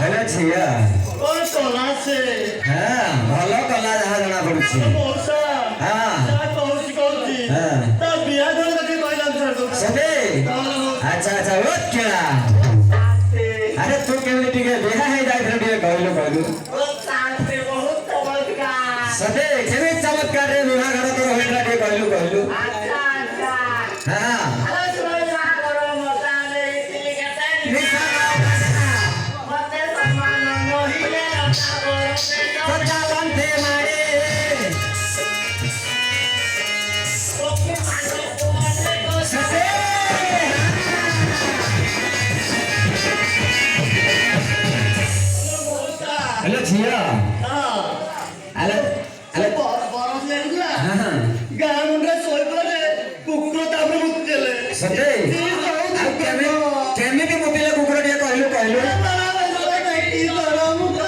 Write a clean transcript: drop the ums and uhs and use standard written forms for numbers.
hello छिया ओ कला से हां भलो कला जहा जना पड़ुछि मौसा हां ता कहूची हां ता बिया घर के कहलाम सर सदे अच्छा अच्छा ओके अरे तू केवली टिके बिहा है जाय फिर बिया कहलो कहलो ओ शांति बहुत चमत्कार सदे केवे चमत्कार रे बिहा घर तो होइला के कहलो कहलो अच्छा अच्छा हां अरे सुनो ना करो मौसा ने इतनी कहता है निशा मते सम्मान नहीं ले अपना करो सच्चा बनते मारे ओके मानो तुम्हारे को सदे मौसा हेलो छिया हां हेलो हेलो बरफ ले गया हां गाय मुंडे सोई पड़े कुकुर तापर मुतले सदे आ केमे केमे के मुतिले कुकुर टिया कहलो कहलो बड़ा बड़ा कहीं बड़ा मुंडे